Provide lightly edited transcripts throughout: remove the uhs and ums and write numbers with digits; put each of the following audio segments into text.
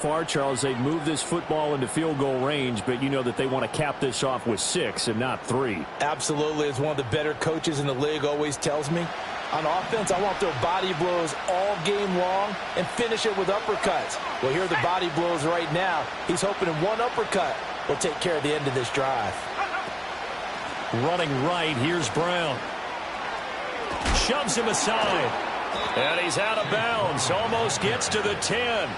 Far, Charles, they've moved this football into field goal range, but you know that they want to cap this off with 6 and not 3. Absolutely. As one of the better coaches in the league always tells me, on offense, I want their body blows all game long and finish it with uppercuts. Well, here are the body blows right now. He's hoping in one uppercut will take care of the end of this drive. Running right, here's Brown. Shoves him aside. And he's out of bounds. Almost gets to the 10.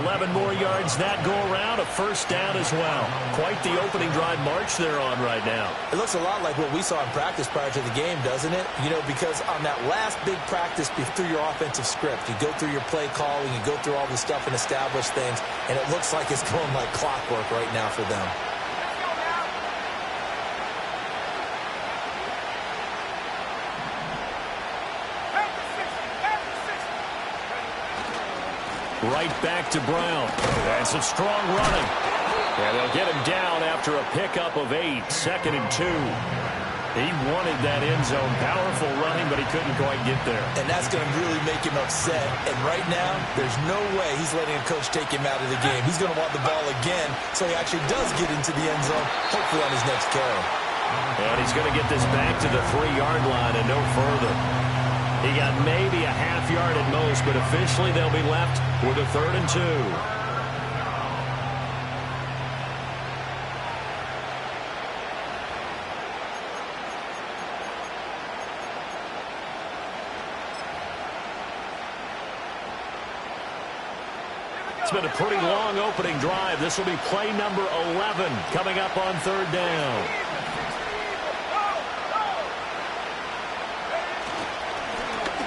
11 more yards that go around, a first down as well. Quite the opening drive march they're on right now. It looks a lot like what we saw in practice prior to the game, doesn't it? You know, because on that last big practice through your offensive script, you go through your play calling, you go through all the stuff and establish things, and it looks like it's going like clockwork right now for them. Right back to Brown. And some strong running. And they'll get him down after a pickup of 8. 2nd and 2. He wanted that end zone. Powerful running, but he couldn't quite get there. And that's going to really make him upset. And right now, there's no way he's letting a coach take him out of the game. He's going to want the ball again, so he actually does get into the end zone, hopefully on his next carry. And he's going to get this back to the 3-yard line and no further. He got maybe a half yard at most, but officially they'll be left with a 3rd and 2. It's been a pretty long opening drive. This will be play number 11 coming up on 3rd down.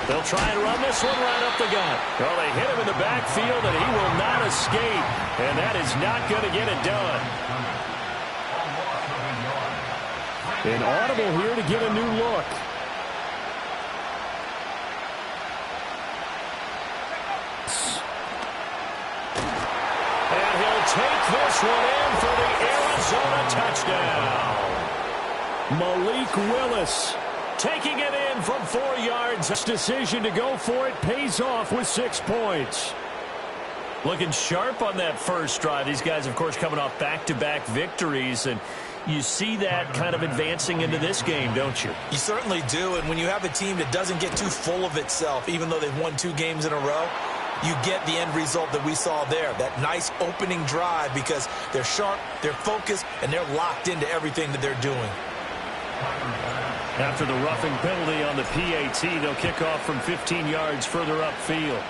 They'll try and run this one right up the gut. Well, they hit him in the backfield, and he will not escape. And that is not going to get it done. An audible here to get a new look. And he'll take this one in for the Arizona touchdown. Malik Willis taking it in from 4 yards. This decision to go for it pays off with 6 points. Looking sharp on that first drive. These guys, of course, coming off back-to-back victories, and you see that kind of advancing into this game, don't you? You certainly do, and when you have a team that doesn't get too full of itself, even though they've won 2 games in a row, you get the end result that we saw there, that nice opening drive, because they're sharp, they're focused, and they're locked into everything that they're doing. After the roughing penalty on the PAT, they'll kick off from 15 yards further upfield.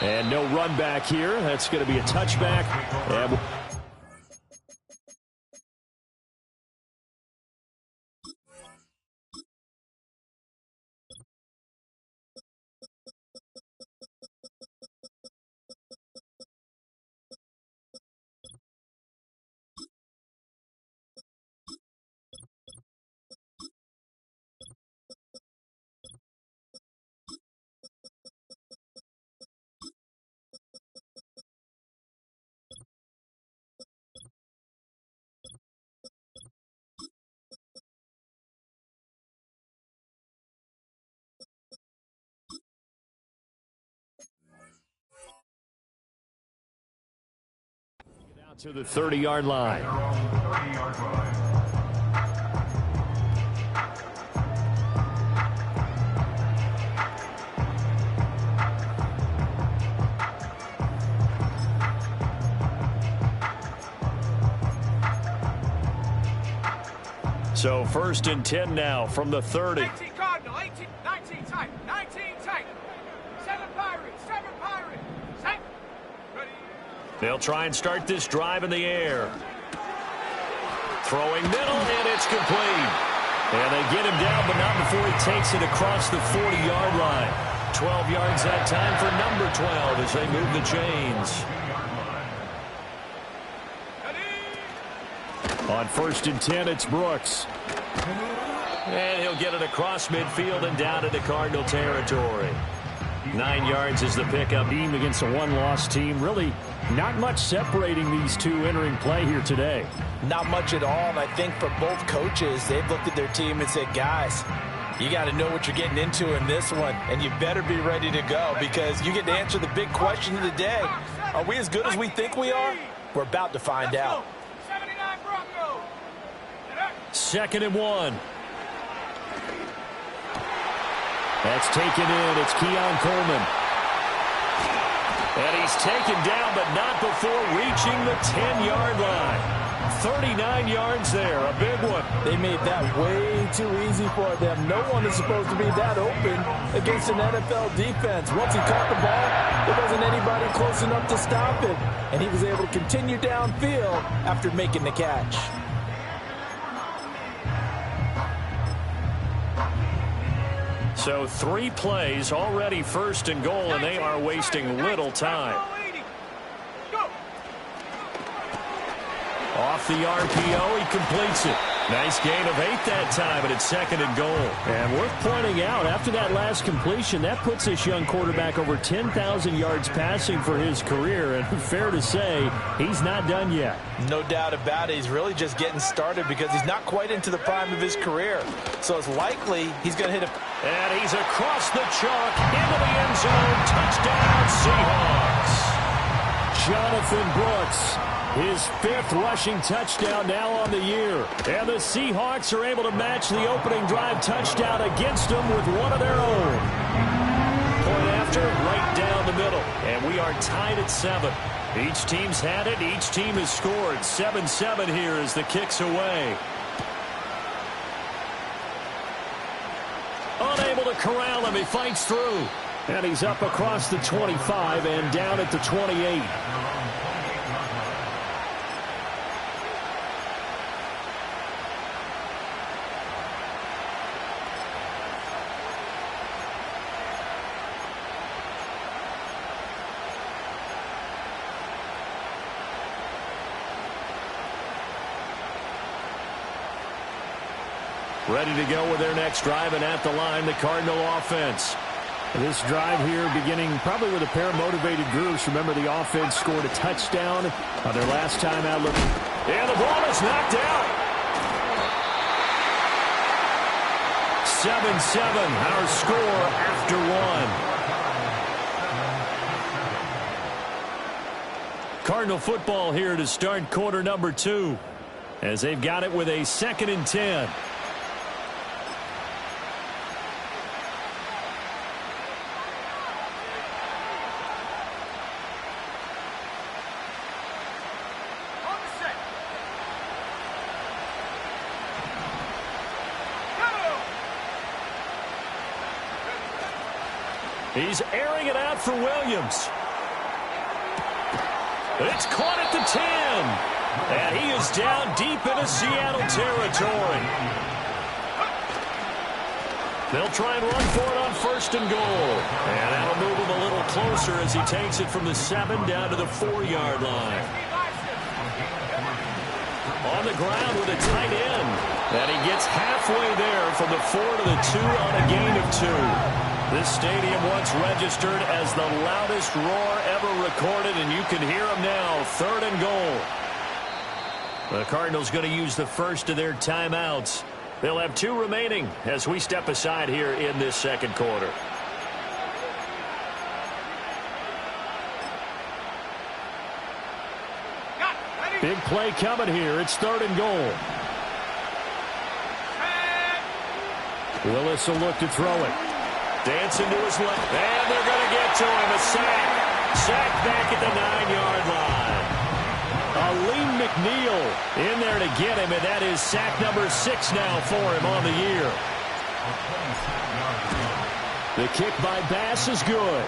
And no run back here. That's going to be a touchback. And to the 30-yard line. So 1st and 10 now from the 30. 18 Cardinal, 18, 19 tight, 19 tight. 7 Pirates, 7 Pirates. Set. Ready. They'll try and start this drive in the air. Throwing middle, and it's complete. And they get him down, but not before he takes it across the 40-yard line. 12 yards that time for number 12 as they move the chains. On 1st and 10, it's Brooks. And he'll get it across midfield and down into Cardinal territory. 9 yards is the pickup. Team against a one-loss team. Really not much separating these two entering play here today. Not much at all, and I think for both coaches, they've looked at their team and said, guys, You got to know what you're getting into in this one, and you better be ready to go because you get to answer the big question of the day. Are we as good as we think we are? We're about to find out. 79 Broncos. 2nd and 1. That's taken in. It's Keon Coleman. And he's taken down, but not before reaching the 10-yard line. 39 yards there, a big one. They made that way too easy for them. No one is supposed to be that open against an NFL defense. Once he caught the ball, there wasn't anybody close enough to stop it. And he was able to continue downfield after making the catch. So 3 plays, already 1st and goal, and they are wasting little time. Off the RPO, he completes it. Nice gain of 8 that time, and it's 2nd and goal. And worth pointing out, after that last completion, that puts this young quarterback over 10,000 yards passing for his career. And fair to say, he's not done yet. No doubt about it. He's really just getting started because he's not quite into the prime of his career. So it's likely he's going to hit a... And he's across the chalk, into the end zone. Touchdown, Seahawks. Jonathan Brooks, his 5th rushing touchdown now on the year. And the Seahawks are able to match the opening drive touchdown against them with one of their own. Point after, right down the middle. And we are tied at 7. Each team's had it. Each team has scored. 7-7 here as the kick's away. Unable to corral him. He fights through. And he's up across the 25 and down at the 28. Ready to go with their next drive, and at the line, the Cardinal offense. This drive here beginning probably with a pair of motivated groups. Remember, the offense scored a touchdown on their last time out. And the ball is knocked out. 7-7, our score after 1. Cardinal football here to start quarter number 2, as they've got it with a 2nd and 10. He's airing it out for Williams. It's caught at the 10. And he is down deep into Seattle territory. They'll try and run for it on 1st and goal. And that'll move him a little closer as he takes it from the 7 down to the 4-yard line. On the ground with a tight end. And he gets halfway there from the 4 to the 2 on a gain of 2. This stadium once registered as the loudest roar ever recorded, and you can hear them now. 3rd and goal. The Cardinals going to use the first of their timeouts. They'll have 2 remaining as we step aside here in this 2nd quarter. Big play coming here. It's 3rd and goal. Willis will look to throw it. Dancing to his left. And they're going to get to him. A sack. Sack back at the 9-yard line. Aleem McNeil in there to get him, and that is sack number 6 now for him on the year. The kick by Bass is good.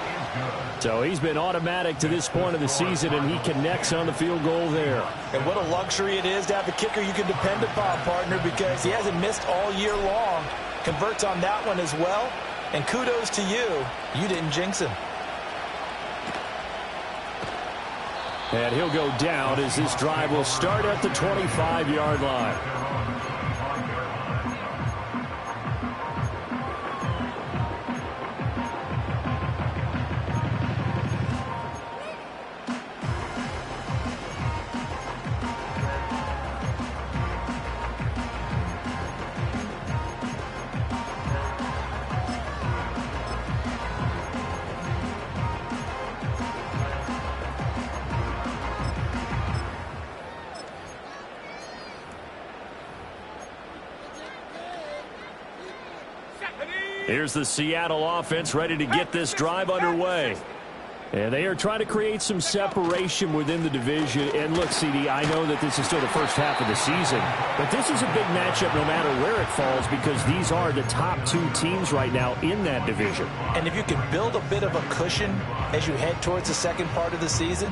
So he's been automatic to this point of the season, and he connects on the field goal there. And what a luxury it is to have a kicker you can depend upon, partner, because he hasn't missed all year long. Converts on that one as well. And kudos to you. You didn't jinx him. And he'll go down as this drive will start at the 25-yard line. Here's the Seattle offense ready to get this drive underway. And they are trying to create some separation within the division. And look, CD, I know that this is still the first half of the season, but this is a big matchup no matter where it falls because these are the top two teams right now in that division. And if you can build a bit of a cushion as you head towards the second part of the season,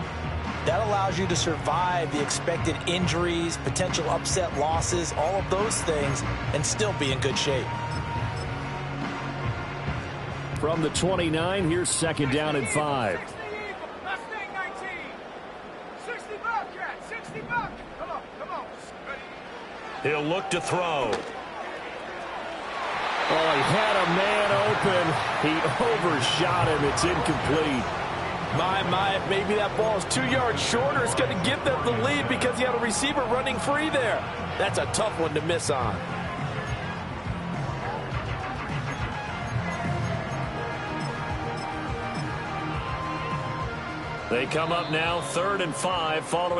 that allows you to survive the expected injuries, potential upset losses, all of those things, and still be in good shape. From the 29, here's second down and 5. 60 Mustang 19. 60 Bobcat. 60 Bobcat. Come on. Ready? He'll look to throw. Oh, he had a man open. He overshot him. It's incomplete. My, maybe that ball is 2 yards shorter. It's going to give them the lead because he had a receiver running free there. That's a tough one to miss on. They come up now 3rd and 5 following